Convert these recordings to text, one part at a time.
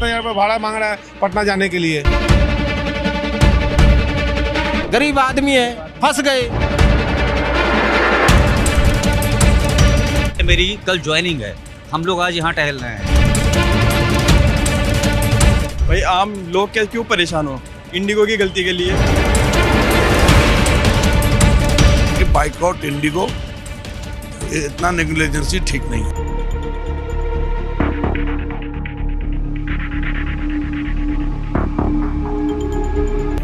17,000 रुपये भाड़ा मांग रहा है पटना जाने के लिए। गरीब आदमी है, फंस गए। मेरी कल ज्वाइनिंग है, हम लोग आज यहाँ टहल रहे हैं। भाई आम लोग क्या क्यों परेशान हो इंडिगो की गलती के लिए। बाइकआउट इंडिगो इतना नेग्लिजेंसी ठीक नहीं है।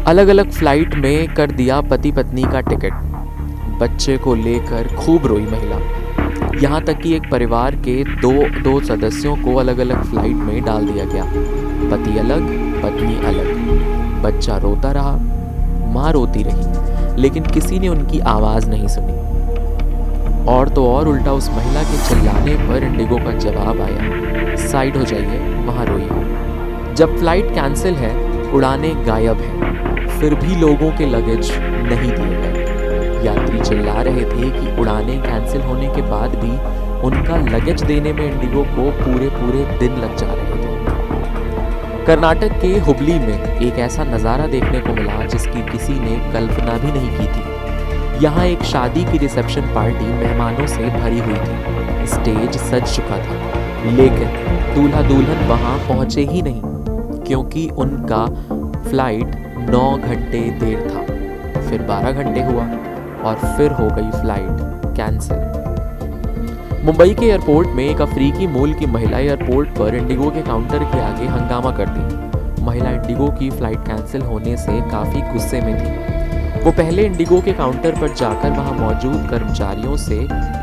अलग अलग फ्लाइट में कर दिया पति पत्नी का टिकट। बच्चे को लेकर खूब रोई महिला। यहाँ तक कि एक परिवार के दो सदस्यों को अलग अलग फ्लाइट में डाल दिया गया। पति अलग, पत्नी अलग। बच्चा रोता रहा, माँ रोती रही, लेकिन किसी ने उनकी आवाज़ नहीं सुनी। और तो और उल्टा उस महिला के चिल्लाने पर इंडिगो का जवाब आया, साइड हो जाइए, वहाँ रोइए। जब फ्लाइट कैंसिल है, उड़ानें गायब हैं, फिर भी लोगों के लगेज नहीं दिए गए। यात्री चिल्ला रहे थे कि उड़ानें कैंसिल होने के बाद भी उनका लगेज देने में इंडिगो को पूरे दिन लग जा रहे थे। कर्नाटक के हुबली में एक ऐसा नज़ारा देखने को मिला जिसकी किसी ने कल्पना भी नहीं की थी। यहाँ एक शादी की रिसेप्शन पार्टी मेहमानों से भरी हुई थी। स्टेज सज चुका था, लेकिन दूल्हा दुल्हन वहाँ पहुँचे ही नहीं, क्योंकि उनका फ्लाइट 9 घंटे देर था। फिर 12 घंटे हुआ और फिर हो गई फ्लाइट कैंसिल। मुंबई के एयरपोर्ट में एक अफ्रीकी मूल की महिला एयरपोर्ट पर इंडिगो के काउंटर के आगे हंगामा कर दी। महिला इंडिगो की फ्लाइट कैंसिल होने से काफ़ी गुस्से में थी। वो पहले इंडिगो के काउंटर पर जाकर वहां मौजूद कर्मचारियों से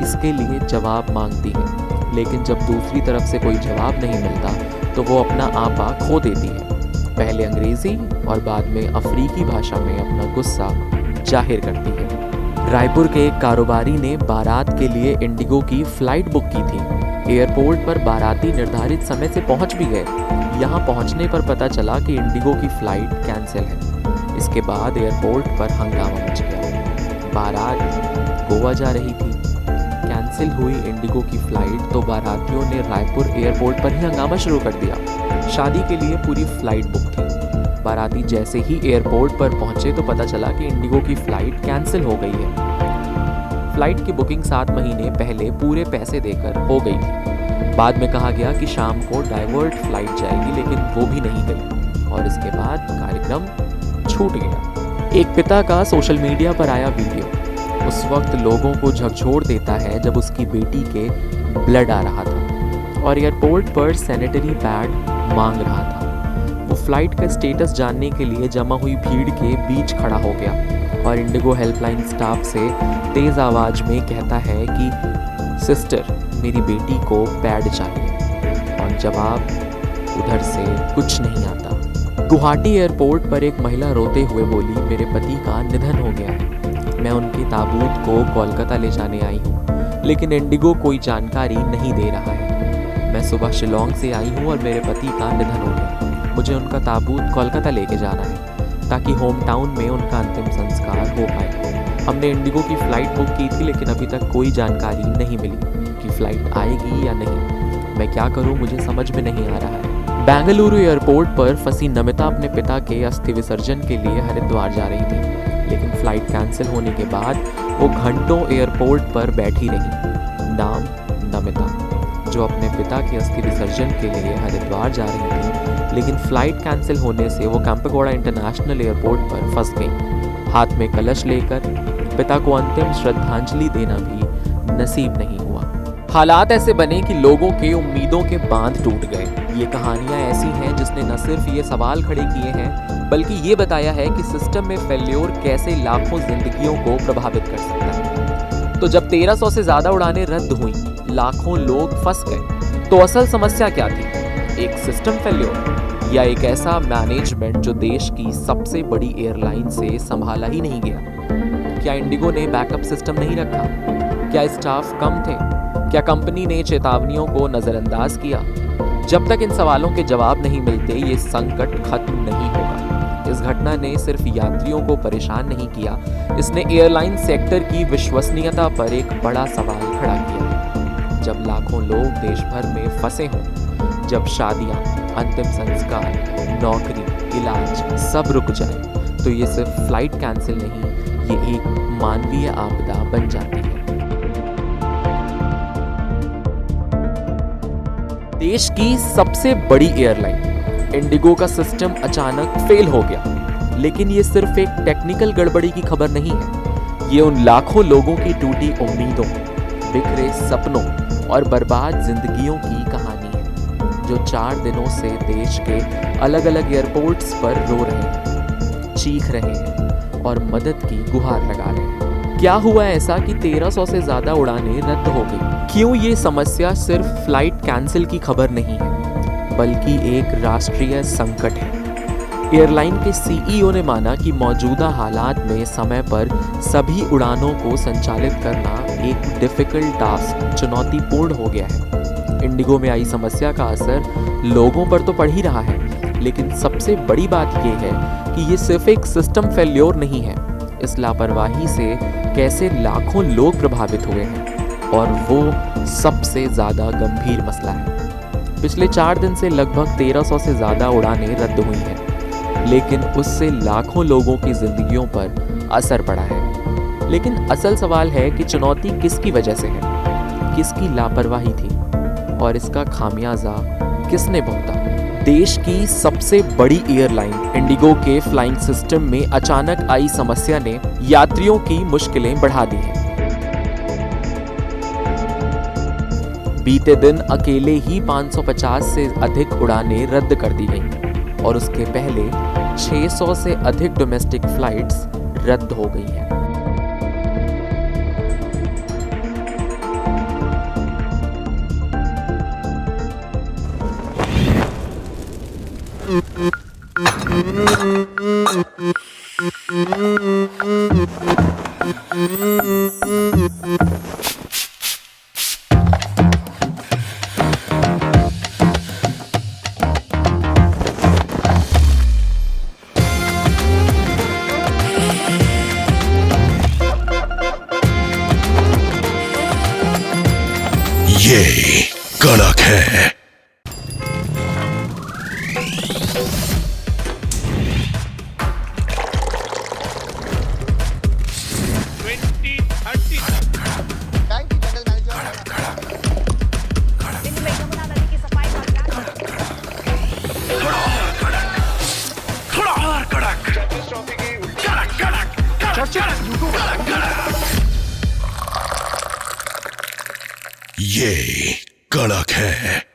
इसके लिए जवाब मांगती है, लेकिन जब दूसरी तरफ से कोई जवाब नहीं मिलता तो वो अपना आपा खो देती है। पहले अंग्रेजी और बाद में अफ्रीकी भाषा में अपना गुस्सा जाहिर करती है। रायपुर के एक कारोबारी ने बारात के लिए इंडिगो की फ्लाइट बुक की थी। एयरपोर्ट पर बाराती निर्धारित समय से पहुंच भी गए। यहां पहुंचने पर पता चला कि इंडिगो की फ्लाइट कैंसिल है। इसके बाद एयरपोर्ट पर हंगामा मच गया। बारात गोवा जा रही थी। कैंसिल हुई इंडिगो की फ्लाइट तो बारातियों ने रायपुर एयरपोर्ट पर ही हंगामा शुरू कर दिया। शादी के लिए पूरी फ्लाइट बुक थी। बाराती जैसे ही एयरपोर्ट पर पहुंचे तो पता चला कि इंडिगो की फ्लाइट कैंसिल हो गई है। फ्लाइट की बुकिंग 7 महीने पहले पूरे पैसे देकर हो गई थी। बाद में कहा गया कि शाम को डाइवर्ट फ्लाइट जाएगी, लेकिन वो भी नहीं गई और इसके बाद कार्यक्रम छूट गया। एक पिता का सोशल मीडिया पर आया वीडियो उस वक्त लोगों को झकझोर देता है जब उसकी बेटी के ब्लड आ रहा था और एयरपोर्ट पर सैनिटरी पैड मांग रहा था। वो फ्लाइट का स्टेटस जानने के लिए जमा हुई भीड़ के बीच खड़ा हो गया और इंडिगो हेल्पलाइन स्टाफ से तेज आवाज में कहता है कि सिस्टर, मेरी बेटी को पैड चाहिए, और जवाब उधर से कुछ नहीं आता। गुवाहाटी एयरपोर्ट पर एक महिला रोते हुए बोली, मेरे पति का निधन हो गया है। मैं उनके ताबूत को कोलकाता ले जाने आई हूँ, लेकिन इंडिगो कोई जानकारी नहीं दे रहा है। मैं सुबह शिलोंग से आई हूँ और मेरे पति का निधन हो गया। मुझे उनका ताबूत कोलकाता लेके जाना है ताकि होम टाउन में उनका अंतिम संस्कार हो पाए। हमने इंडिगो की फ़्लाइट बुक की थी, लेकिन अभी तक कोई जानकारी नहीं मिली कि फ़्लाइट आएगी या नहीं। मैं क्या करूँ, मुझे समझ में नहीं आ रहा है। बेंगलुरु एयरपोर्ट पर फंसी नमिता अपने पिता के अस्थि विसर्जन के लिए हरिद्वार जा रही थी, लेकिन फ़्लाइट कैंसिल होने के बाद वो घंटों एयरपोर्ट पर बैठी रही। नाम नमिता, जो अपने पिता के अस्थि विसर्जन के लिए हरिद्वार जा रही थी, लेकिन फ़्लाइट कैंसिल होने से वो कैंपेगौड़ा इंटरनेशनल एयरपोर्ट पर फंस गई। हाथ में कलश लेकर पिता को अंतिम श्रद्धांजलि देना भी नसीब नहीं हुआ। हालात ऐसे बने कि लोगों के उम्मीदों के बांध टूट गए। ये कहानियां ऐसी हैं जिसने न सिर्फ ये सवाल खड़े किए हैं, बल्कि ये बताया है कि सिस्टम में फेल्योर कैसे लाखों जिंदगियों को प्रभावित कर सकता है। तो जब 1300 से ज्यादा उड़ानें रद्द हुई, लाखों लोग फंस गए, तो असल समस्या क्या थी? एक सिस्टम फेल्योर या एक ऐसा मैनेजमेंट जो देश की सबसे बड़ी एयरलाइन से संभाला ही नहीं गया? क्या इंडिगो ने बैकअप सिस्टम नहीं रखा? क्या स्टाफ कम थे? क्या कंपनी ने चेतावनियों को नजरअंदाज किया? जब तक इन सवालों के जवाब नहीं मिलते, ये संकट खत्म नहीं होगा। इस घटना ने सिर्फ यात्रियों को परेशान नहीं किया, इसने एयरलाइन सेक्टर की विश्वसनीयता पर एक बड़ा सवाल खड़ा किया। जब लाखों लोग देश भर में फंसे हों, जब शादियां, अंतिम संस्कार, नौकरी, इलाज सब रुक जाए तो ये सिर्फ फ्लाइट कैंसिल नहीं, ये एक मानवीय आपदा बन जाती है। देश की सबसे बड़ी एयरलाइन इंडिगो का सिस्टम अचानक फेल हो गया, लेकिन ये सिर्फ एक टेक्निकल गड़बड़ी की खबर नहीं है। ये उन लाखों लोगों की टूटी उम्मीदों, बिखरे सपनों और बर्बाद जिंदगियों की कहानी है, जो 4 दिनों से देश के अलग अलग एयरपोर्ट्स पर रो रहे हैं, चीख रहे हैं और मदद की गुहार लगा रहे हैं। क्या हुआ ऐसा कि 1300 से ज्यादा उड़ानें रद्द हो गई? क्यों ये समस्या सिर्फ फ्लाइट कैंसिल की खबर नहीं है, बल्कि एक राष्ट्रीय संकट है। एयरलाइन के सीईओ ने माना कि मौजूदा हालात में समय पर सभी उड़ानों को संचालित करना एक डिफिकल्ट टास्क, चुनौतीपूर्ण हो गया है। इंडिगो में आई समस्या का असर लोगों पर तो पड़ ही रहा है, लेकिन सबसे बड़ी बात यह है कि ये सिर्फ एक सिस्टम फेल्योर नहीं है। इस लापरवाही से कैसे लाखों लोग प्रभावित हुए हैं, और वो सबसे ज्यादा गंभीर मसला है। पिछले 4 दिन से लगभग 1300 से ज्यादा उड़ानें रद्द हुई हैं, लेकिन उससे लाखों लोगों की जिंदगियों पर असर पड़ा है। लेकिन असल सवाल है कि चुनौती किसकी वजह से है, किसकी लापरवाही थी, और इसका खामियाजा किसने भुगता? देश की सबसे बड़ी एयरलाइन इंडिगो के फ्लाइंग सिस्टम में अचानक आई समस्या ने यात्रियों की मुश्किलें बढ़ा दी हैं। बीते दिन अकेले ही 550 से अधिक उड़ानें रद्द कर दी गईं, और उसके पहले 600 से अधिक डोमेस्टिक फ्लाइट्स रद्द हो गई हैं। ये कड़क है। ये कड़क है।